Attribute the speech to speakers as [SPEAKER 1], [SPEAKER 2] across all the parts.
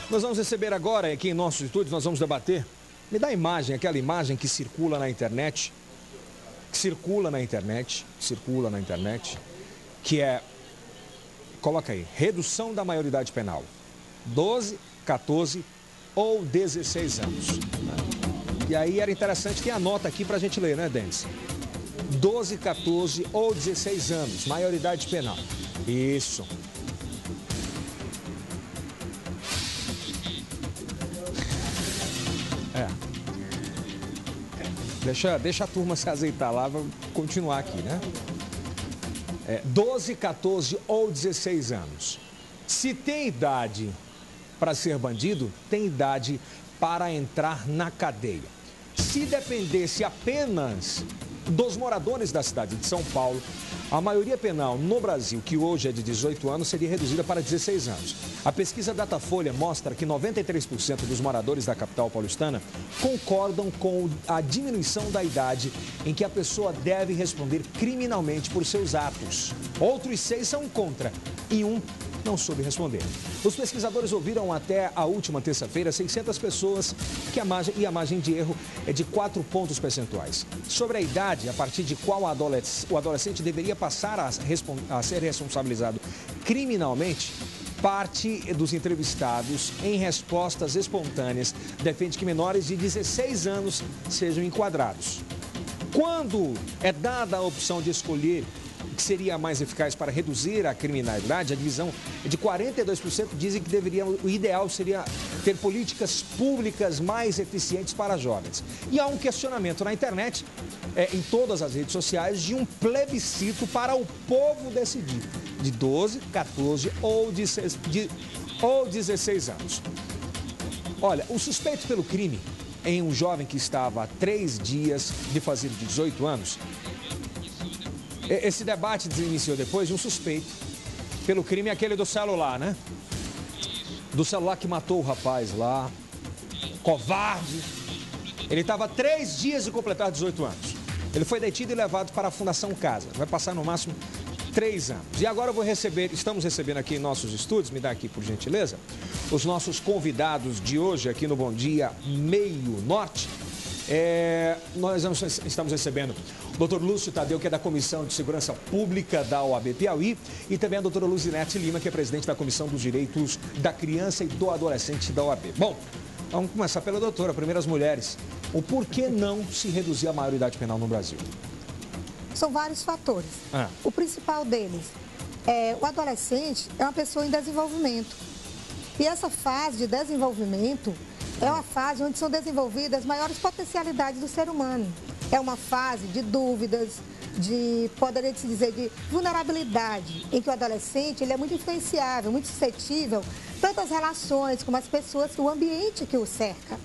[SPEAKER 1] Nós vamos receber agora, aqui em nossos estúdios, nós vamos debater. Me dá a imagem, aquela imagem que circula na internet. Que é, coloca aí, redução da maioridade penal. 12, 14 ou 16 anos. E aí era interessante, tem a nota aqui pra gente ler, né, Denis? 12, 14 ou 16 anos, maioridade penal. Isso. Deixa a turma se azeitar lá, vamos continuar aqui, né? 12, 14 ou 16 anos. Se tem idade para ser bandido, tem idade para entrar na cadeia. Se dependesse apenas dos moradores da cidade de São Paulo, a maioria penal no Brasil, que hoje é de 18 anos, seria reduzida para 16 anos. A pesquisa Datafolha mostra que 93% dos moradores da capital paulistana concordam com a diminuição da idade em que a pessoa deve responder criminalmente por seus atos. Outros 6 são contra e um não soube responder. Os pesquisadores ouviram até a última terça-feira 600 pessoas e a margem de erro é de 4 pontos percentuais. Sobre a idade, a partir de qual o adolescente deveria passar a ser responsabilizado criminalmente, parte dos entrevistados, em respostas espontâneas, defende que menores de 16 anos sejam enquadrados. Quando é dada a opção de escolher o que seria mais eficaz para reduzir a criminalidade, a divisão é de 42% dizem que o ideal seria ter políticas públicas mais eficientes para jovens. E há um questionamento na internet, em todas as redes sociais, de um plebiscito para o povo decidir, de 12, 14 ou 16 anos. Olha, o suspeito pelo crime em um jovem que estava há 3 dias de fazer 18 anos, esse debate se iniciou depois de um suspeito pelo crime, aquele do celular, né? Do celular que matou o rapaz lá, covarde. Ele estava há 3 dias de completar 18 anos. Ele foi detido e levado para a Fundação Casa. Vai passar no máximo 3 anos. E agora estamos recebendo aqui em nossos estúdios, me dá aqui por gentileza, os nossos convidados de hoje aqui no Bom Dia Meio Norte. Nós estamos recebendo o Dr. Lúcio Tadeu, que é da Comissão de Segurança Pública da OAB Piauí, e também a doutora Luzinete Lima, que é presidente da Comissão dos Direitos da Criança e do Adolescente da OAB. Bom, vamos começar pela doutora, primeiro as mulheres. O porquê não se reduzir a maioridade penal no Brasil?
[SPEAKER 2] São vários fatores. O principal deles é o adolescente é uma pessoa em desenvolvimento. E essa fase de desenvolvimento é uma fase onde são desenvolvidas as maiores potencialidades do ser humano. É uma fase de dúvidas, poderia se dizer, de vulnerabilidade, em que o adolescente ele é muito influenciável, muito suscetível, tanto às relações como às pessoas, o ambiente que o cerca.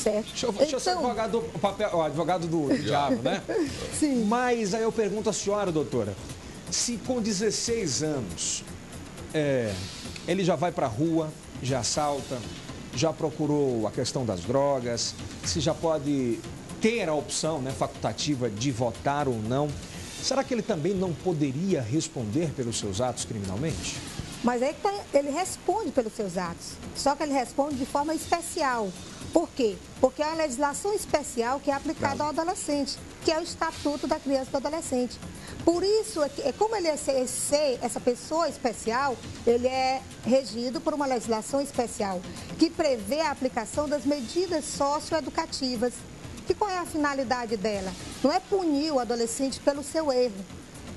[SPEAKER 2] Certo?
[SPEAKER 1] Deixa eu ser advogado do diabo, né?
[SPEAKER 2] Sim.
[SPEAKER 1] Mas aí eu pergunto à senhora, doutora, se com 16 anos ele já vai para a rua, já assalta, já procurou a questão das drogas, se já pode ter a opção, né, facultativa de votar ou não, será que ele também não poderia responder pelos seus atos criminalmente?
[SPEAKER 2] Mas aí ele responde pelos seus atos, só que ele responde de forma especial. Por quê? Porque é uma legislação especial que é aplicada ao adolescente, que é o Estatuto da Criança e do Adolescente. Por isso, como ele é essa pessoa especial, ele é regido por uma legislação especial, que prevê a aplicação das medidas socioeducativas. E qual é a finalidade dela? Não é punir o adolescente pelo seu erro,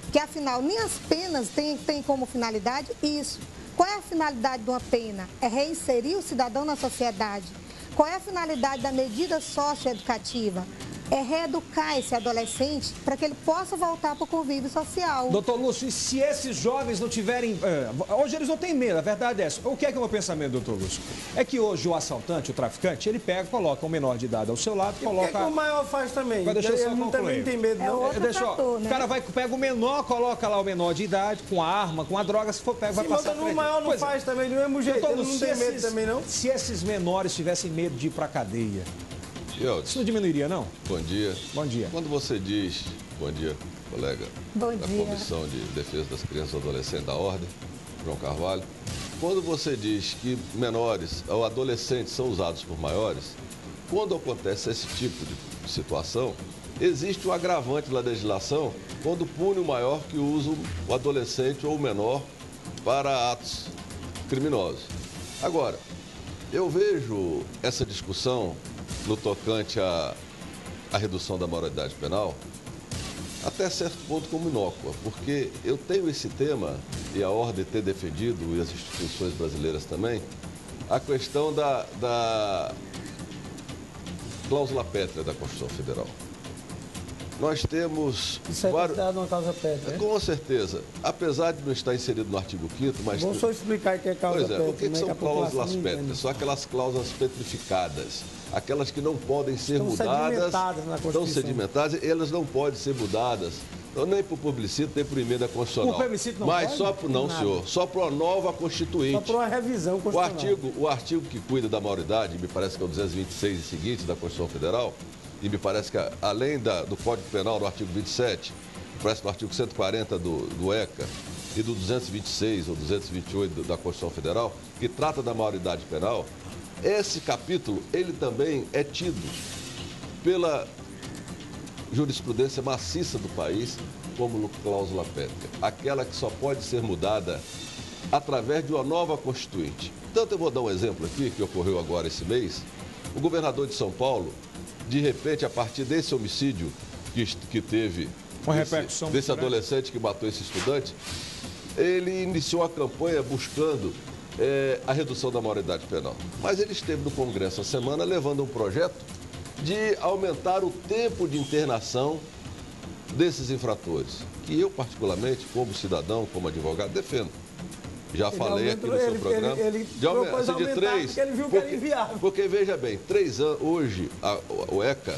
[SPEAKER 2] que afinal nem as penas têm como finalidade isso. Qual é a finalidade de uma pena? É reinserir o cidadão na sociedade. Qual é a finalidade da medida socioeducativa? É reeducar esse adolescente para que ele possa voltar para o convívio social.
[SPEAKER 1] Doutor Lúcio, e se esses jovens não tiverem... hoje eles não têm medo, a verdade é essa. O que é o meu pensamento, doutor Lúcio? É que hoje o assaltante, o traficante, ele pega, coloca um menor de idade ao seu lado, coloca...
[SPEAKER 3] O que é que o maior faz também?
[SPEAKER 1] Deixa eu só concluir.
[SPEAKER 3] Também tem medo, não?
[SPEAKER 2] Fator, né?
[SPEAKER 1] O cara pega o menor, coloca lá o menor de idade, com a arma, com a droga, se for pega, vai passar
[SPEAKER 3] o maior não faz também, do mesmo jeito, ele não tem medo também, não?
[SPEAKER 1] Se esses menores tivessem medo de ir para a cadeia, isso não diminuiria, não?
[SPEAKER 4] Bom dia.
[SPEAKER 1] Bom dia.
[SPEAKER 4] Quando você diz, bom dia, colega
[SPEAKER 2] da
[SPEAKER 4] Comissão de Defesa das Crianças e Adolescentes da Ordem, João Carvalho, quando você diz que menores ou adolescentes são usados por maiores, quando acontece esse tipo de situação, existe um agravante na legislação quando pune o maior que usa o adolescente ou o menor para atos criminosos. Agora, eu vejo essa discussão no tocante à redução da maioridade penal até certo ponto como inócua, porque eu tenho esse tema, e a ordem ter defendido, e as instituições brasileiras também, a questão da cláusula pétrea da Constituição Federal. Nós temos...
[SPEAKER 3] Isso é considerado uma causa pétrea?
[SPEAKER 4] Com certeza. Apesar de não estar inserido no artigo 5º, mas...
[SPEAKER 3] Vou só explicar o que é causa pétrea.
[SPEAKER 4] O que são cláusulas pétreas? São aquelas cláusulas petrificadas. Aquelas que não podem ser mudadas.
[SPEAKER 3] Sedimentadas na Constituição.
[SPEAKER 4] Estão sedimentadas e elas não podem ser mudadas. Então, nem por plebiscito, nem por emenda constitucional.
[SPEAKER 1] Por plebiscito não
[SPEAKER 4] mas
[SPEAKER 1] pode?
[SPEAKER 4] Só por... Não, senhor. Só por uma nova Constituinte.
[SPEAKER 3] Só por uma revisão constitucional.
[SPEAKER 4] O artigo que cuida da maioridade, me parece que é o 226 e seguinte da Constituição Federal, e me parece que, além do Código Penal, do artigo 27, parece que no artigo 140 do ECA e do 226 ou 228 da Constituição Federal, que trata da maioridade penal, esse capítulo, ele também é tido pela jurisprudência maciça do país como cláusula pétrea, aquela que só pode ser mudada através de uma nova Constituinte. Tanto eu vou dar um exemplo aqui, que ocorreu agora esse mês. O governador de São Paulo, de repente, a partir desse homicídio que teve, desse adolescente que matou esse estudante, ele iniciou a campanha buscando a redução da maioridade penal. Mas ele esteve no Congresso a semana levando um projeto de aumentar o tempo de internação desses infratores, que eu, particularmente, como cidadão, como advogado, defendo. Já falei aqui no seu programa.
[SPEAKER 3] Ele propôs aumentar porque ele viu que era inviável.
[SPEAKER 4] Porque, veja bem, 3 anos, hoje, o ECA,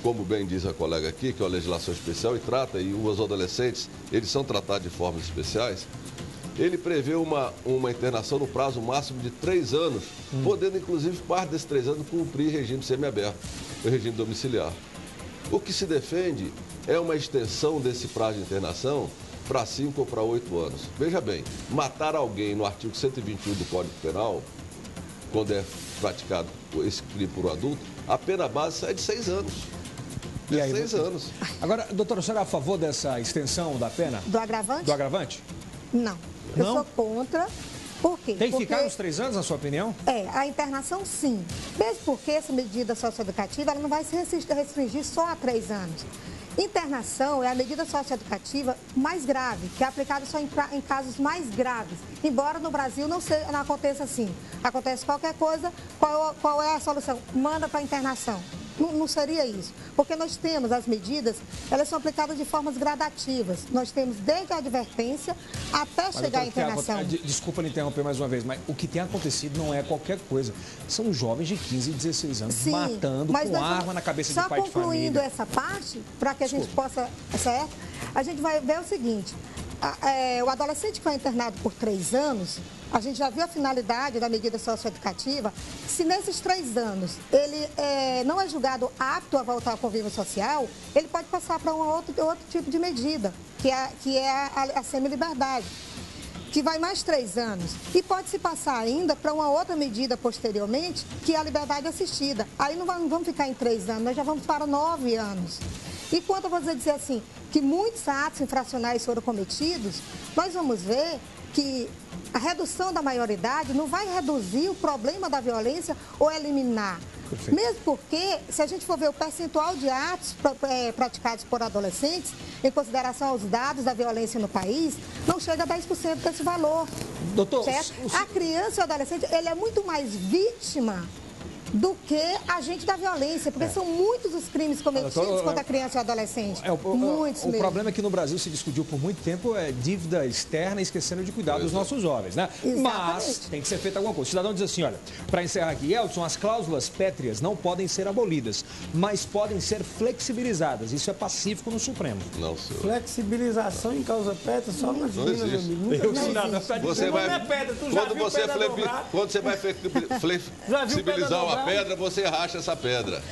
[SPEAKER 4] como bem diz a colega aqui, que é uma legislação especial, e os adolescentes, eles são tratados de formas especiais, ele prevê uma internação no prazo máximo de 3 anos, podendo, inclusive, parte desses 3 anos, cumprir regime semiaberto, o regime domiciliar. O que se defende é uma extensão desse prazo de internação para 5 ou para 8 anos. Veja bem, matar alguém no artigo 121 do Código Penal, quando é praticado esse crime por um adulto, a pena base é de 6 anos.
[SPEAKER 1] E aí,
[SPEAKER 4] 6 anos.
[SPEAKER 1] Agora, doutora, a senhora é a favor dessa extensão da pena?
[SPEAKER 2] Do agravante?
[SPEAKER 1] Do agravante?
[SPEAKER 2] Não. Eu sou contra. Por quê?
[SPEAKER 1] Tem que ficar nos 3 anos, na sua opinião?
[SPEAKER 2] A internação sim. Mesmo porque essa medida socioeducativa ela não vai se restringir só a 3 anos. Internação é a medida socioeducativa mais grave, que é aplicada só em casos mais graves. Embora no Brasil não aconteça assim. Acontece qualquer coisa, qual é a solução? Manda para internação. Não seria isso. Porque nós temos as medidas, elas são aplicadas de formas gradativas. Nós temos desde a advertência até chegar à internação.
[SPEAKER 1] Desculpa lhe interromper mais uma vez, mas o que tem acontecido não é qualquer coisa. São jovens de 15 e 16 anos matando com arma na cabeça de pai de família.
[SPEAKER 2] Só concluindo essa parte, para que a gente possa... Certo? A gente vai ver o seguinte. O adolescente que foi internado por 3 anos, a gente já viu a finalidade da medida socioeducativa. Se nesses 3 anos ele não é julgado apto a voltar ao convívio social, ele pode passar para outro tipo de medida, que é a semi-liberdade, que vai mais 3 anos. E pode se passar ainda para uma outra medida posteriormente, que é a liberdade assistida. Aí não vamos ficar em 3 anos, nós já vamos para 9 anos. E quando eu vou dizer assim, que muitos atos infracionais foram cometidos, nós vamos ver que a redução da maioridade não vai reduzir o problema da violência ou eliminar. Perfeito. Mesmo porque, se a gente for ver o percentual de atos praticados por adolescentes, em consideração aos dados da violência no país, não chega a 10% desse valor.
[SPEAKER 1] Doutor,
[SPEAKER 2] a criança e o adolescente, ele é muito mais vítima do que agente da violência, porque são muitos os crimes cometidos contra a criança e o adolescente. Muitos mesmo.
[SPEAKER 1] O problema é que no Brasil se discutiu por muito tempo dívida externa, esquecendo de cuidar dos nossos jovens, né?
[SPEAKER 2] Exatamente.
[SPEAKER 1] Mas tem que ser feita alguma coisa. O cidadão diz assim, olha, para encerrar aqui, Elton, as cláusulas pétreas não podem ser abolidas, mas podem ser flexibilizadas. Isso é pacífico no Supremo.
[SPEAKER 4] Não, senhor.
[SPEAKER 3] Flexibilização em causa pétrea só nas minas, meu amigo.
[SPEAKER 4] Você vai... Quando você vai flexibilizar uma pedra, você racha essa pedra.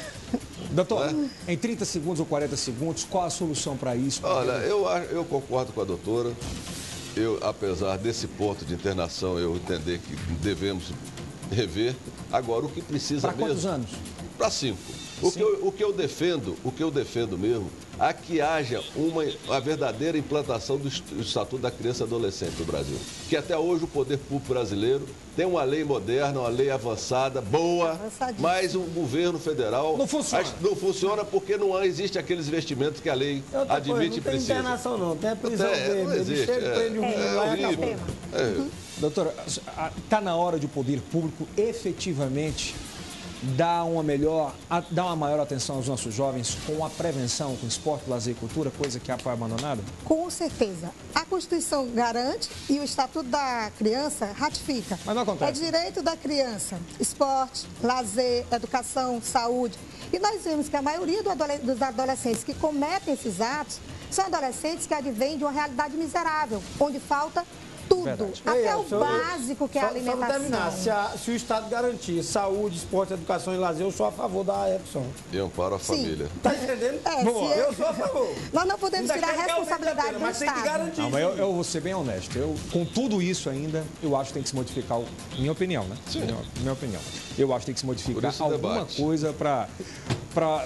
[SPEAKER 1] Doutor, em 30 segundos ou 40 segundos, qual a solução para isso?
[SPEAKER 4] Olha, eu concordo com a doutora. apesar desse ponto de internação, eu entender que devemos rever. Agora, o que precisa
[SPEAKER 1] mesmo... Para quantos anos?
[SPEAKER 4] Para 5. O que eu defendo mesmo, é que haja uma verdadeira implantação do Estatuto da Criança e Adolescente no Brasil. Que até hoje o poder público brasileiro tem uma lei moderna, uma lei avançada, boa, mas o governo federal
[SPEAKER 1] não
[SPEAKER 4] funciona porque não existe aqueles investimentos que a lei admite e precisa.
[SPEAKER 3] Não tem internação não, tem a prisão dele.
[SPEAKER 4] Não existe. É horrível.
[SPEAKER 1] Doutora, está na hora de o poder público efetivamente dar uma maior atenção aos nossos jovens com a prevenção, com esporte, lazer e cultura, coisa que foi abandonada?
[SPEAKER 2] Com certeza. A Constituição garante e o Estatuto da Criança ratifica.
[SPEAKER 1] Mas não acontece.
[SPEAKER 2] É direito da criança, esporte, lazer, educação, saúde. E nós vemos que a maioria dos adolescentes que cometem esses atos são adolescentes que advêm de uma realidade miserável, onde falta tudo, até o básico que é a alimentação.
[SPEAKER 3] Só terminar, se o Estado garantir saúde, esporte, educação e lazer, eu sou a favor da Epson.
[SPEAKER 4] E amparo a família.
[SPEAKER 3] Tá entendendo? Eu sou a favor.
[SPEAKER 2] Nós não podemos tirar a responsabilidade do
[SPEAKER 3] mas
[SPEAKER 2] Estado.
[SPEAKER 3] Tem que garantir.
[SPEAKER 1] Não, mas eu vou ser bem honesto. Com tudo isso ainda, eu acho que tem que se modificar, minha opinião, né?
[SPEAKER 4] Sim.
[SPEAKER 1] Minha opinião. Eu acho que tem que se modificar alguma coisa para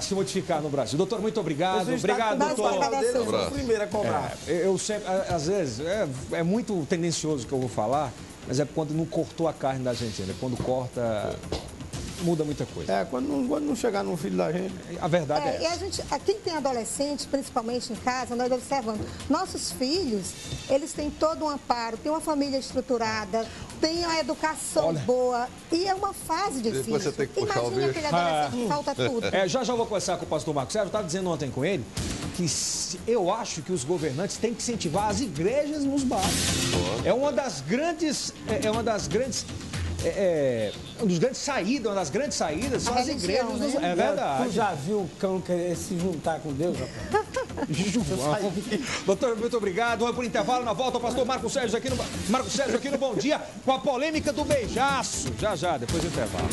[SPEAKER 1] se modificar no Brasil. Doutor, muito obrigado. Obrigado, doutor.
[SPEAKER 3] Eu sou o primeiro a cobrar.
[SPEAKER 1] Eu sempre, às vezes, é muito tendencioso o que eu vou falar, mas é quando não cortou a carne da gente ainda. Quando corta, muda muita coisa.
[SPEAKER 3] Quando não chegar no filho da gente.
[SPEAKER 1] A verdade é
[SPEAKER 2] essa. E a gente, quem tem adolescente, principalmente em casa, nós observamos, nossos filhos, eles têm todo um amparo, têm uma família estruturada, têm uma educação boa, e é uma fase difícil.
[SPEAKER 4] Você tem que puxar
[SPEAKER 2] Imagina aquele adolescente que falta tudo.
[SPEAKER 1] Já vou conversar com o pastor Marcos Sérgio, eu estava dizendo ontem com ele que eu acho que os governantes têm que incentivar as igrejas nos bairros. Uma das grandes saídas são as igrejas.
[SPEAKER 2] Né?
[SPEAKER 1] É verdade.
[SPEAKER 3] Tu já viu o cão querer se juntar com Deus, rapaz?
[SPEAKER 1] Doutor, muito obrigado. Vamos por intervalo, na volta o pastor Marcos Sérgio aqui no Bom Dia, com a polêmica do beijaço. Já, depois do intervalo.